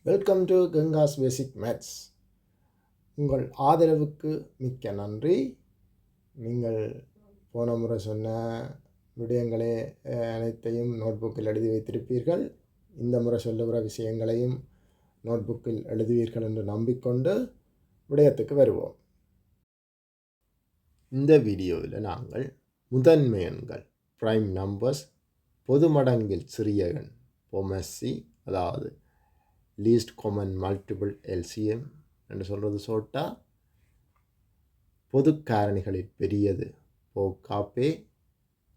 Welcome to Gangas basic maths. உங்கள் ஆதரவுக்கு மிக்க நன்றி. நீங்கள் போன முறை சொன்ன விடயங்களே அனைத்தையும் நோட்புக்கில் எழுதி வைத்திருப்பீர்கள். இந்த முறை சொல்லுகிற விஷயங்களையும் நோட்புக்கில் எழுதுவீர்கள் என்று நம்பிக்கொண்டு விடயத்துக்கு வருவோம். இந்த வீடியோவில் நாங்கள் முதன்மை எண்கள் ப்ரைம் நம்பர்ஸ், பொது மடங்கில் சிறிய எண் பொமசி, அதாவது லீஸ்ட் காமன் மல்டிபிள் எல்சிஎம் என்று சொல்கிறது சோட்டா, பொது காரணிகளில் பெரியது போகாப்பே,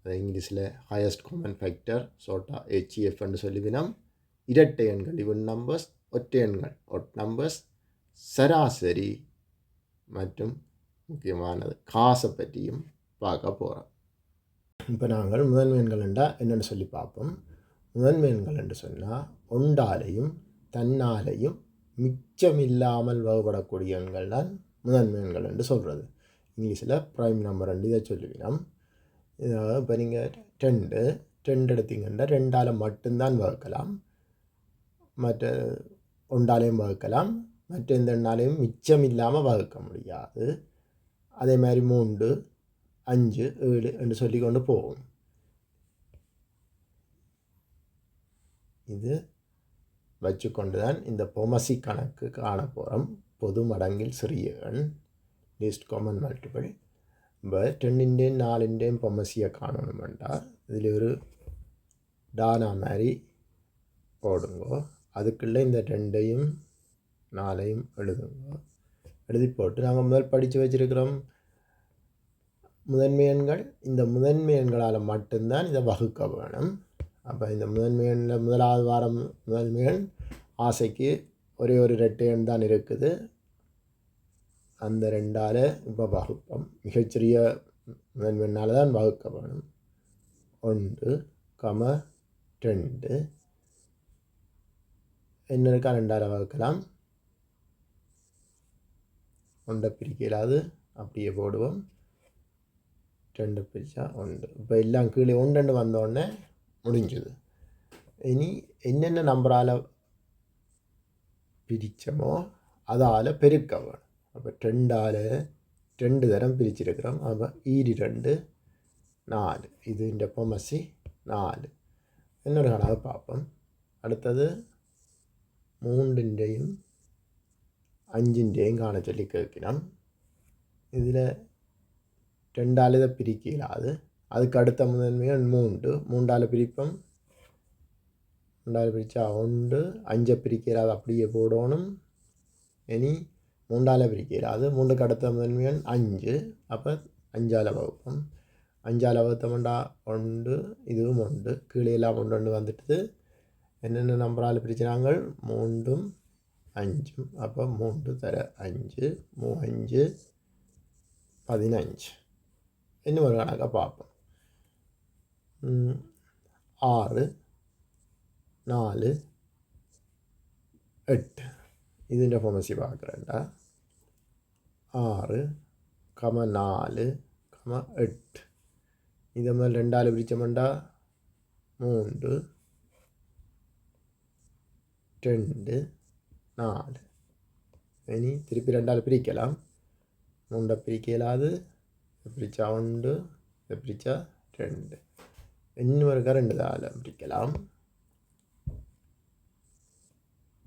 அது இங்கிலீஷில் ஹையஸ்ட் காமன் ஃபேக்டர் சோட்டா ஹெச்இஎஃப் என்று சொல்லிவினோம். இரட்டை எண்கள் இவன் நம்பர்ஸ், ஒற்றை எண்கள் ஒட் நம்பர்ஸ், சராசரி மற்றும் முக்கியமானது காசை பற்றியும் பார்க்க போகிறோம். இப்போ நாங்கள் முதன்மை எண்கள் என்றால் என்னென்னு சொல்லி பார்ப்போம். முதன்மை எண்கள் என்று சொன்னால் ஒன்றாலையும் தன்னாலையும் மிச்சமில்லாமல் வகுப்படக்கூடிய எண்கள் தான் முதன்மை எண்கள் என்று சொல்கிறது. இங்கிலீஷில் ப்ரைம் நம்பர் என்று இதை சொல்லுவினோம். இப்போ நீங்கள் ரெண்டு எடுத்தீங்கன்னா ரெண்டால் மட்டும்தான் வகுக்கலாம், மற்ற ஒன்றாலையும் வகுக்கலாம், மற்ற எந்த எண்ணாலையும் மிச்சம் இல்லாமல் வகுக்க முடியாது. அதே மாதிரி 3, 5, 7 என்று சொல்லிக்கொண்டு போகும். இது வச்சுக்கொண்டு தான் இந்த பொமசி கணக்கு காண போகிறோம். பொது மடங்கில் சிறிய எண் லீஸ்ட் காமன் மல்டிபிள். இப்போ 2 4 பொமசியை காணணுமெண்டா இதில் ஒரு டானா மாதிரி போடுங்கோ. அதுக்குள்ளே இந்த 2 4 எழுதுங்கோ. எழுதி போட்டு நாங்கள் முதல் படித்து வச்சுருக்கிறோம் முதன்மை எண்கள். இந்த முதன்மை எண்களால் மட்டும்தான் இதை வகுக்க வேணும். அப்போ இந்த முதன்மை எண்ணில் முதலாவது வாரம் முதன்மை எண் ஆசைக்கு ஒரே ஒரு இரட்டை எண் தான் இருக்குது. அந்த 2ஆல் இப்போ வகுப்போம். மிகச்சிறிய முதன்மை எண்ணால் தான் வகுக்க வேணும். 1, 2 என்ன இருக்கா 2ஆல் வகுக்கலாம். 1 பிரிக்கலாது அப்படியே போடுவோம். 2 பிரித்தா 1. இப்போ எல்லாம் கீழே 1 வந்தோடனே முடிஞ்சுது. இனி என்னென்ன நம்பரால் பிரித்தமோ அதால் பெருக்க வேணும். அப்போ 2ஆல் 2 தரம் பிரிச்சிருக்கிறோம். அப்போ 2 4. இது இந்த பொமசி 4. இன்னொரு கணக்கு பார்ப்போம். அடுத்தது 3 5 காண சொல்லி கேட்கணும். இதில் 2ஆல் இதை பிரிக்கலாது. அதுக்கு அடுத்த முதன்மையாக 3ஆல் பிரிப்போம். 2ஆல் பிரித்தா 1, 5 பிரிக்கிறாது அப்படியே போடணும். இனி 3ஆல் பிரிக்கிறாது. 3க்கு அடுத்த முதன்மையாக 5. அப்போ 5ஆல் வகுப்போம். 5ஆல் வகுத்தோம்டா 1, இதுவும் 1, கீழே எல்லாம் 1 வந்துட்டு என்னென்ன நம்பரால் பிரிச்சுனாங்க 3, 5. அப்போ 3 தர 5, 5 15. இன்னும் ஒரு கணக்காக பார்ப்போம். 6, 4, 8. ഇതിൻ്റെ ഫോമസി பார்க்குறேன்டா. 6, 4, 8. இதை முதல் 2ஆல் பிரித்தோம்டா 3, 2, 4. இனி திருப்பி 2ஆல் பிரிக்கலாம். 3 பிரிக்கலாது. பிரித்தா 1, பிரித்தா 2. இன்னும் ஒரு 2ஆல் பிரிக்கலாம்.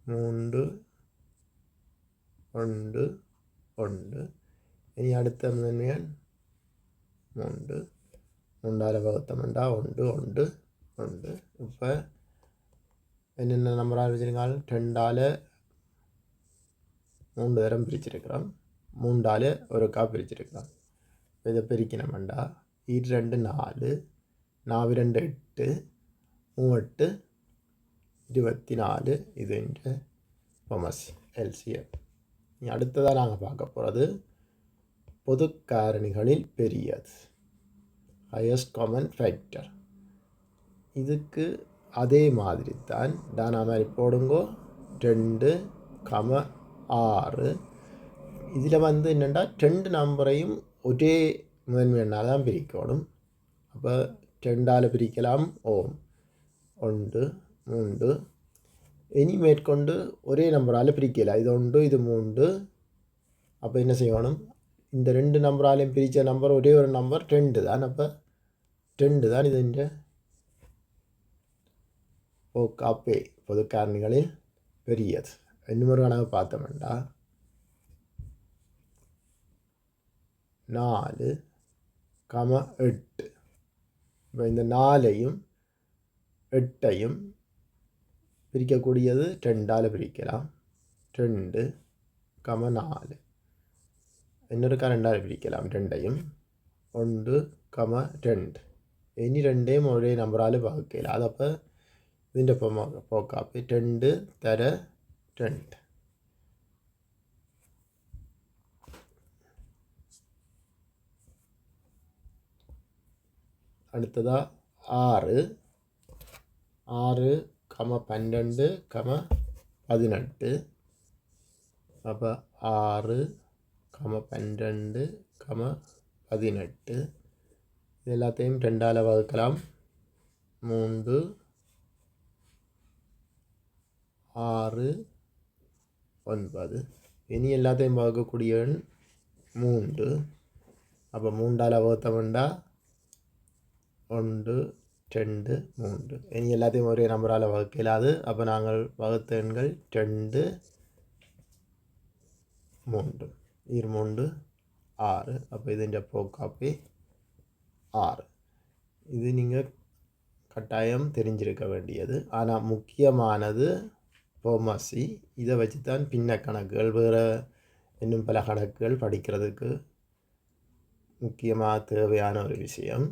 3, 1, 1. இனி அடுத்த முதன்மையாக 3. 3ஆல் வகுத்தோம்டா 1, 1, 1. இப்போ என்னென்ன நம்பரால் வச்சுருக்காங்க 2ஆல் 3 தரம் பிரிச்சிருக்கிறோம். 3ஆல் ஒரு பிரிச்சிருக்கிறோம். இதை பிரிக்கணுமெண்டா 2 4, 4 8, 3 24. இது இந்த பொமசி எல்சிஎம். அடுத்ததாக நாங்கள் பார்க்க போகிறது பொது காரணிகளில் பெரியது ஹையஸ்ட் காமன் ஃபேக்டர். இதுக்கு அதே மாதிரி தான் டானா மாதிரி போடுங்கோ. 2, 6. இதில் என்னென்னா 2 நம்பரையும் ஒரே முதன்மை எண்ணால் தான் பிரிக்கணும். அப்போ 2ஆல் பிரிக்கலாம். 1, 3. இனி மேற்கொண்டு ஒரே நம்பரால் பிரிக்கலாம். இது 1 இது 3. அப்போ என்ன செய்யணும், இந்த 2 நம்பராலையும் பிரித்த நம்பர் ஒரே ஒரு நம்பர் 2 தான். அப்போ 2 தான் இது இந்த ஓகாப்பே பொது காரணிகளில் பெரியது. இன்னும் ஒரு கணக்கு பார்த்தோம்னா 4, 8. இப்போ இந்த 4ஐயும் 8ஐயும் பிரிக்கக்கூடியது 2ஆல் பிரிக்கலாம். 2, 4. இன்னொரு 2ஆல் பிரிக்கலாம் 2ஐயும். 1, 2. இனி 2ஐயும் ஒரே நம்பரால் வகுக்கலாம். அது அப்போ ഇതിൻ്റെ പോക്കാപ്പി 2 തര 2. അടുത്തതാ 6, 12, 18. അപ്പോൾ 6, 12, 18. ഇതെല്ലാത്തെയും 2ആൽ വകുக்கலாம். 3, 6, 9. இனி எல்லாத்தையும் வகுக்கக்கூடிய எண் 3. அப்போ 3ஆல் வகுத்தோம்னா 1, 2, 3. இனி எல்லாத்தையும் ஒரே நம்பரால் வகுக்கலாது. அப்போ நாங்கள் வகுத்த எண்கள் 2, 3. 3, 6. அப்போ ഇതിൻ്റെ போக்காப்பி 6. இது நீங்கள் கட்டாயம் தெரிஞ்சிருக்க வேண்டியது. ஆனால் முக்கியமானது போமாசி. இதை வச்சு தான் பின்ன கணக்குகள் வேறு இன்னும் பல கணக்குகள் படிக்கிறதுக்கு முக்கியமாக தேவையான ஒரு விஷயம்.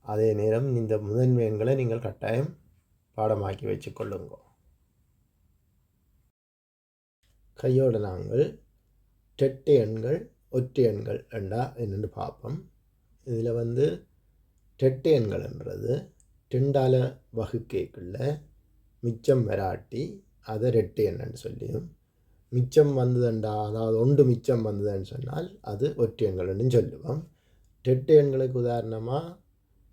அதே நேரம் இந்த முதன்மை எண்களை நீங்கள் கட்டாயம் பாடமாக்கி வச்சுக்கொள்ளுங்க. கையோடு நாங்கள் டெட்டை எண்கள் ஒற்றை எண்கள் என்றா என்னென்னு பார்ப்போம். இதில் டெட்டை எண்கள்ன்றது 2ஆல் வகுக்கைக்குள்ள மிச்சம் வராட்டி அதை ரெட்டை எண்ணன்னு சொல்லியும், மிச்சம் வந்ததுண்டா அதாவது 1 மிச்சம் வந்ததுன்னு சொன்னால் அது ஒற்றை எண்கள்னு சொல்லுவோம். டெட்டை எண்களுக்கு உதாரணமாக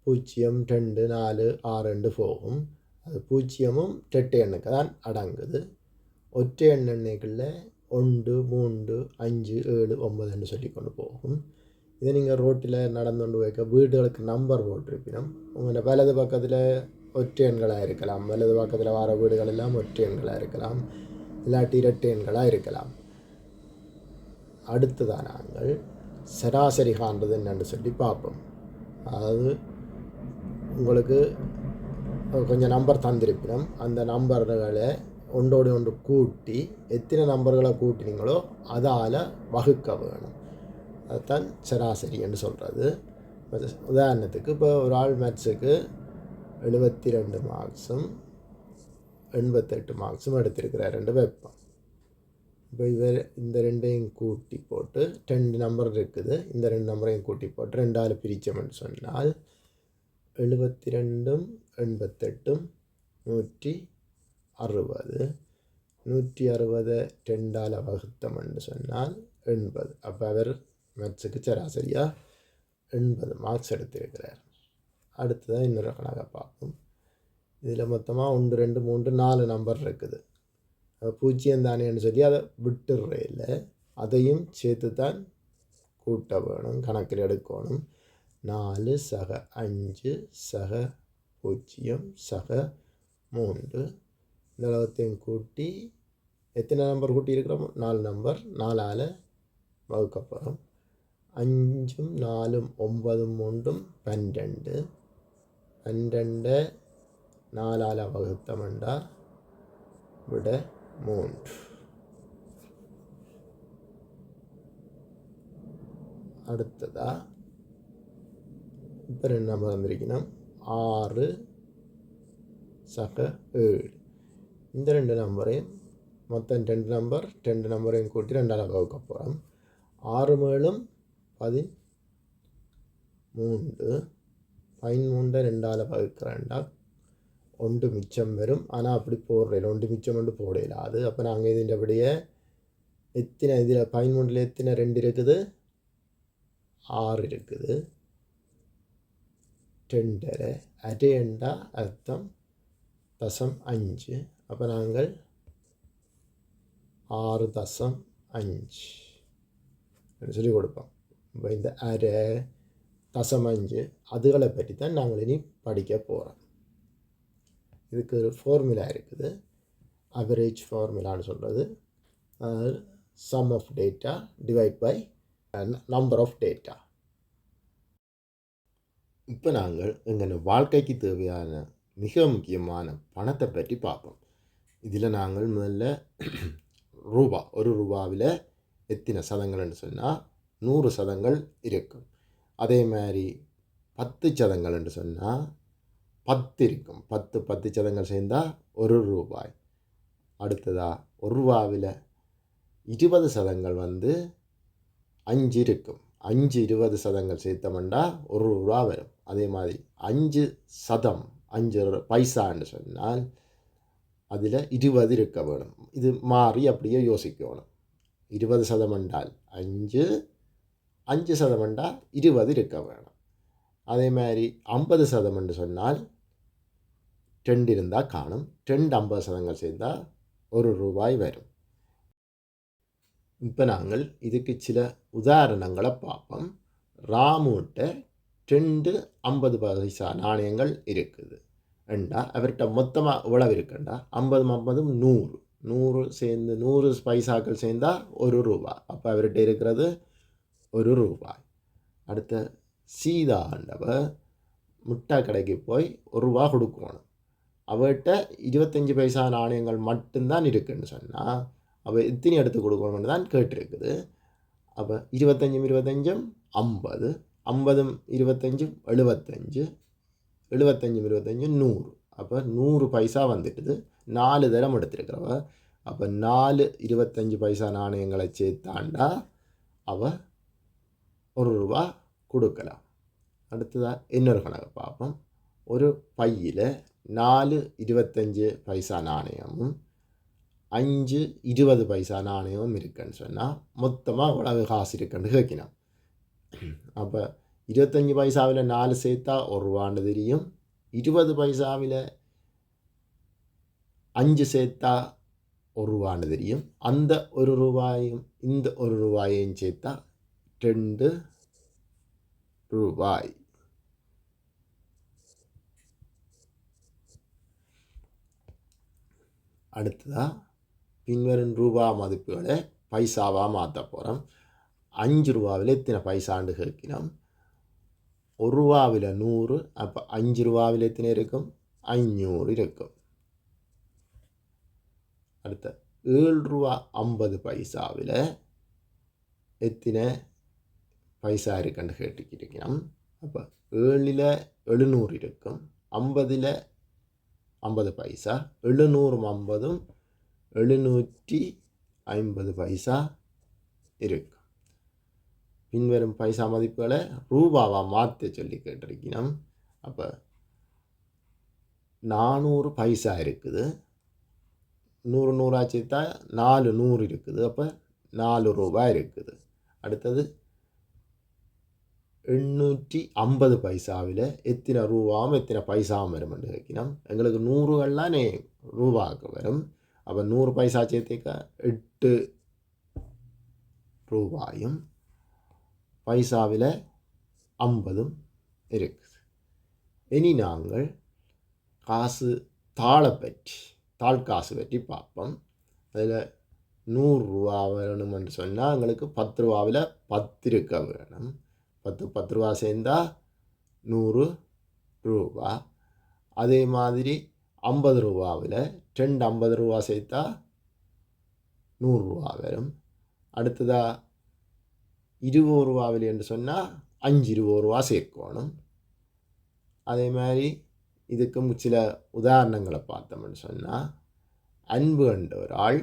0, 2, 4, 6 போகும். அது 0ம் டெட்டை எண்ணுக்கு தான் அடங்குது. ஒற்றை எண்ணுக்குள்ள 1, 3, 5, 7, 9 சொல்லி கொண்டு போகும். இதை நீங்கள் ரோட்டில் நடந்து கொண்டு வைக்க வீடுகளுக்கு நம்பர் போட்டிருப்பினோம். உங்களோட வலது பக்கத்தில் ஒற்றை எண்களாக இருக்கலாம், வலது பக்கத்தில் வர வீடுகள் எல்லாம் ஒற்றை எண்களாக இருக்கலாம், இல்லாட்டி இரட்டை எண்களாக இருக்கலாம். அடுத்ததாக நாங்கள் சராசரி காண்றது என்னென்னு சொல்லி பார்ப்போம். அதாவது உங்களுக்கு கொஞ்சம் நம்பர் தந்திருப்பினோம். அந்த நம்பர்களை ஒன்றோடு ஒன்று கூட்டி எத்தனை நம்பர்களை கூட்டினீங்களோ அதால் வகுக்க வேணும். அதுதான் சராசரி என்று சொல்கிறது. உதாரணத்துக்கு இப்போ ஒரு ஆள் மேத்ஸுக்கு 72 மார்க்ஸும் 88 மார்க்ஸும் எடுத்திருக்கிறார் ரெண்டு வைப்போம். இப்போ இவர் இந்த ரெண்டையும் கூட்டி போட்டு 2 நம்பர் இருக்குது, இந்த 2 நம்பரையும் கூட்டி போட்டு 2ஆல் பிரித்தோம்னு சொன்னால் 72ம் 88ம் 160. 160 2ஆல் வகுத்தோம்னு சொன்னால் 80. அப்போ அவர் மேத்ஸுக்கு சராசரியாக 80 மார்க்ஸ் எடுத்திருக்கிறார். அடுத்ததான் இன்னொரு கணக்கை பார்ப்போம். இதில் மொத்தமாக 1, 2, 3, 4 நம்பர் இருக்குது. 0 தானேன்னு சொல்லி அதை விட்டுடுறே இல்லை, அதையும் சேர்த்து தான் கூட்ட வேணும், கணக்கில் எடுக்கணும். 4 சக 5 சக 0 சக 3. இந்த அளவத்தையும் கூட்டி எத்தனை நம்பர் கூட்டி இருக்கிறோம்? 4 நம்பர் 4ஆல் வகுக்க போகிறோம். 5ம் 4ம் 9ம் 3ம் 12. 12 4ஆல் வகுத்தோம்னா விட 3. அடுத்ததாக இப்போ 2 நம்பர் வந்திருக்கணும். 6 சக 7. இந்த 2 நம்பரையும் மொத்தம் 2 நம்பர் 2 நம்பரையும் கூட்டி 2ஆல் வகுக்க போகிறோம். 6 மேலும் 13. 13 2ஆல் வகுக்கிறேன்டா 1 மிச்சம் வரும். ஆனால் அப்படி போடுறதில்ல, 1 மிச்சம் கொண்டு போடல. அது அப்போ நாங்கள் இதுன்றபடியே எத்தனை இதில் 13 எத்தனை 2 இருக்குது? 6 இருக்குது. 2 அரைண்டா அர்த்தம் 0.5. அப்போ நாங்கள் 6.5 சொல்லி கொடுப்போம். இப்போ இந்த அரை, தசமஞ்சு அதுகளை பற்றி தான் நாங்கள் இனி படிக்க போகிறோம். இதுக்கு ஒரு ஃபார்முலா இருக்குது. அவரேஜ் ஃபார்முலான்னு சொல்கிறது sum of data divide by number of data. இப்போ நாங்கள் எங்கள் வாழ்க்கைக்கு தேவையான மிக முக்கியமான பணத்தை பற்றி பார்ப்போம். இதில் நாங்கள் முதல்ல ரூபா, ஒரு ரூபாவில் எத்தனை சதங்கள்னு சொன்னால் 100 சதங்கள் இருக்கும். அதே மாதிரி 10 சதங்கள்னு சொன்னால் 10 இருக்கும். 10 சதங்கள் சேர்ந்தால் 1 ரூபாய். அடுத்ததாக ஒரு ரூபாவில் 20 சதங்கள் 5 இருக்கும். 20 சதங்கள் சேர்த்தோம்னா 1 ரூபா வரும். அதே மாதிரி 5 சதம் 5 பைசான்னு சொன்னால் அதில் 20 இருக்க வேணும். இது மாறி அப்படியே யோசிக்கணும். 20 சதம் என்றால் 5, 5 சதம் என்றால் 20 இருக்க வேணும். அதே மாதிரி 50 சதம் என்று சொன்னால் 2 இருந்தால் காணும். 2 50 சதங்கள் சேர்ந்தால் 1 ரூபாய் வரும். இப்போ நாங்கள் இதுக்கு சில உதாரணங்களை பார்ப்போம். ராமுகிட்ட 2 50 பைசா நாணயங்கள் இருக்குது என்றா அவர்கிட்ட மொத்தமாக இவ்வளவு இருக்குண்டா 50 50 100 சேர்ந்து 100 பைசாக்கள் சேர்ந்தால் 1 ரூபா. அப்போ அவர்கிட்ட இருக்கிறது 1 ரூபாய். அடுத்த சீதா ஆண்டவர் முட்டை கடைக்கு போய் 1 ரூபா கொடுக்கணும். அவர்கிட்ட 25 பைசா நாணயங்கள் மட்டும்தான் இருக்குன்னு சொன்னால் அவள் எத்தனை எடுத்து கொடுக்கணும்னு தான் கேட்டிருக்குது. அப்போ 25 25 50, 50 25 75, 75 25 100. அப்போ 100 பைசா வந்துட்டுது. 4 தரம் எடுத்துருக்கிறவ. அப்போ 4 25 பைசா நாணயங்களை சேர்த்தாண்டா அவள் 1 ரூபா கொடுக்கலாம். அடுத்ததாக இன்னொரு கணக்கு பார்ப்போம். ஒரு பையில் 4 25 பைசா நாணயமும் 5 20 பைசா நாணயமும் இருக்குன்னு சொன்னால் மொத்தமாக இவ்வளவு காசு இருக்குன்னு கேட்கணும். அப்போ 25 பைசாவில் 4 சேர்த்தா 1 ரூபான்னு தெரியும். 20 பைசாவில் 5 சேர்த்தா 1 ரூபான்னு தெரியும். அந்த 1 ரூபாயும் இந்த 1 ரூபாயையும் சேர்த்தா 2 ரூபாய். அடுத்ததாக பின்வரும் ரூபா மதிப்புகளை பைசாவாக மாற்ற போகிறோம். 5 ரூபாவில் எத்தனை பைசாண்டு கேட்கணும். 1 ரூபாவில் 100. அப்போ 5 ரூபாவில் எத்தனை இருக்கும்? 500 இருக்கும். அடுத்த 7 ரூபா 50 பைசாவில் எத்தனை பைசா இருக்குன்னு கேட்டுக்கிட்டோம். அப்போ 7ல் 700 இருக்கும். 50ல் 50 பைசா. 700 50 750 பைசா இருக்கும். பின்வரும் பைசா மதிப்புகளை ரூபாவாக மாற்ற சொல்லி கேட்டிருக்கணும். அப்போ 400 பைசா இருக்குது. 100 100 சேர்த்தா 400 இருக்குது. அப்போ 4 ரூபாய் இருக்குது. அடுத்தது 850 பைசாவில் எத்தனை ரூபாவும் எத்தனை பைசாவும் வரும்னு கேட்கணும். எங்களுக்கு 100கள்லாம் ரூபாவுக்கு வரும். அப்போ 100 பைசா சேர்த்துக்க 8 ரூபாயும் பைசாவில் 50 இருக்குது. இனி நாங்கள் காசு தாள் காசு பற்றி பார்ப்போம். அதில் 100 ரூபா வேணுமென்று சொன்னால் எங்களுக்கு 10 ரூபாவில் 10 இருக்க வேணும். 10 ரூபா சேர்ந்தால் 100 ரூபா. அதே மாதிரி 50 ரூபாவில் 2 50 ரூபா சேர்த்தா 100 ரூபா வரும். அடுத்ததாக 20 ரூபாவில் என்று சொன்னால் 5 20 ரூபா சேர்க்கணும். அதே மாதிரி இதுக்கும் சில உதாரணங்களை பார்த்தோம்னு சொன்னால், அன்பு என்ற ஒரு ஆள்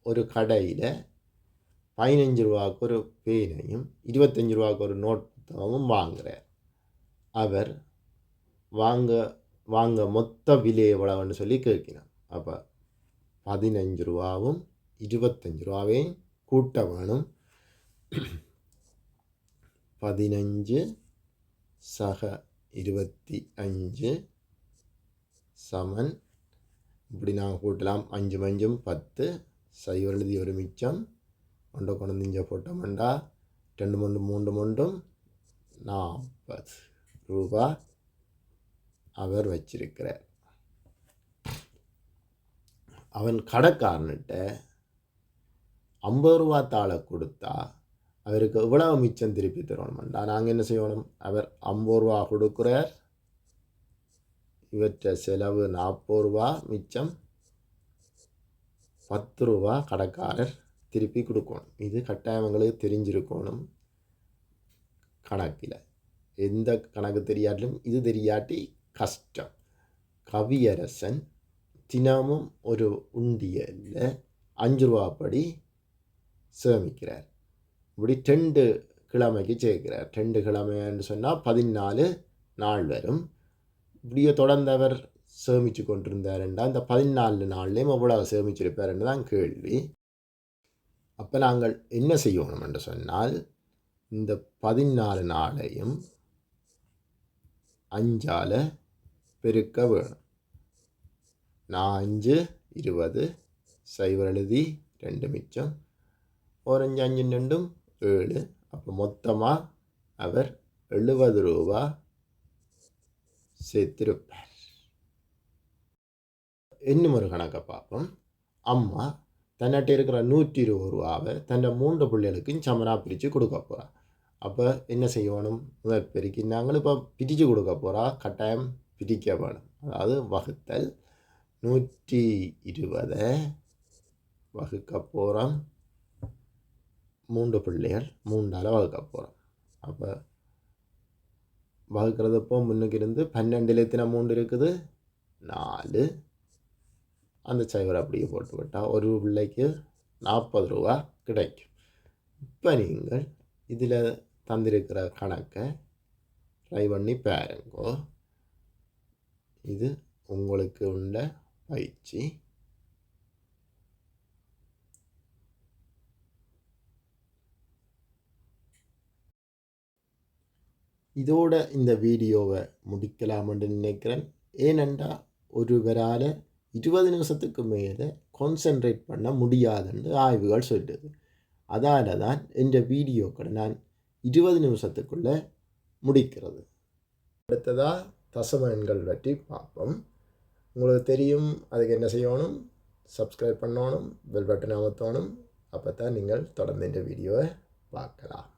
ஒரு கடையில் 15 ரூபாவுக்கு ஒரு பேனையும் 25 ரூபாவுக்கு ஒரு நோட் புத்தகமும் வாங்குகிறார். அவர் வாங்க மொத்த விலை எவ்வளவுன்னு சொல்லி கேட்கணும். அப்போ 15 ரூபாவும் 25 ரூபாவையும் கூட்ட வேணும். 15 சக 25 சமன் இப்படி நாங்கள் கூட்டலாம் 5 5 10 0 எழுதி ஒரு மிச்சம் ஒன்றை கொண்டு இங்கே போட்டோம்டா 2 3 3 40 ரூபா அவர் வச்சிருக்கிறார். அவன் கடைக்காரன்கிட்ட 50 ரூபா தாளை கொடுத்தா அவருக்கு எவ்வளவு மிச்சம் திருப்பி தரணும்டா. நாங்கள் என்ன செய்யணும்? அவர் 50 ரூபா கொடுக்குறார், இவற்றை செலவு 40 ரூபா, மிச்சம் 10 ரூபா கடைக்காரர் திருப்பி கொடுக்கணும். இது கட்டாயம் எங்களுக்கு தெரிஞ்சிருக்கணும். கணக்கில் எந்த கணக்கு தெரியாட்டிலும் இது தெரியாட்டி கஷ்டம். கவியரசன் தினமும் ஒரு உண்டியலில் 5 ரூபா படி சேமிக்கிறார். இப்படி 2 கிழமைக்கு சேர்க்கிறார். 2 கிழமைன்னு சொன்னால் 14 நாள் வரும். இப்படியே தொடர்ந்து அவர் சேமித்து கொண்டிருந்தாருண்டா இந்த 14 நாள்லேயும் எவ்வளவு சேமிச்சிருப்பாருன்னு தான் கேள்வி. அப்போ நாங்கள் என்ன செய்யணும் என்று சொன்னால் இந்த 14 நாளையும் 5ஆல் பெருக்க வேணும். 5 20 0 எழுதி 2 மிச்சம் 1 5 5 2 7. அப்போ மொத்தமாக அவர் 70 ரூபா சேர்த்திருப்பார். இன்னும் ஒரு கணக்கை பார்ப்போம். அம்மா தன்னிட்ட இருக்கிற 120 ரூபாவை தன்னை 3 பிள்ளைகளுக்கும் சமனாக பிரித்து கொடுக்க போகிறா. அப்போ என்ன செய்யணும்? முதல் பெருக்கி நாங்கள் இப்போ பிரித்து கொடுக்க போகிறா, கட்டாயம் பிரிக்க வேணும். அதாவது வகுத்தல் 120 வகுக்க போகிறோம். 3 பிள்ளைகள் 3ஆல் வகுக்க போகிறோம். அப்போ வகுக்கிறது இப்போ முன்னுக்கு இருந்து 12 எத்தனை 3 இருக்குது 4. அந்த 0 அப்படியே போட்டு விட்டால் ஒரு பிள்ளைக்கு 40 ரூபா கிடைக்கும். இப்போ நீங்கள் இதில் தந்திருக்கிற கணக்கை ட்ரை பண்ணி பாருங்கோ. இது உங்களுக்கு உள்ள பயிற்சி. இதோட இந்த வீடியோவை முடிக்கலாம்னு நினைக்கிறேன். ஏனென்றா ஒருவரால் 20 நிமிஷத்துக்கு மேலே கான்சென்ட்ரேட் பண்ண முடியாதுன்னு ஆய்வுகள் சொல்லுது. அதால் தான் இந்த வீடியோக்களை நான் 20 நிமிஷத்துக்குள்ளே முடிக்கிறது. அடுத்ததாக தசம எண்கள் பற்றி பார்ப்போம். உங்களுக்கு தெரியும் அதுக்கு என்ன செய்யணும்? சப்ஸ்கிரைப் பண்ணணும், பெல் பட்டன் அமர்த்தணும். அப்போ தான் நீங்கள் தொடர்ந்து இந்த வீடியோவை பார்க்கலாம்.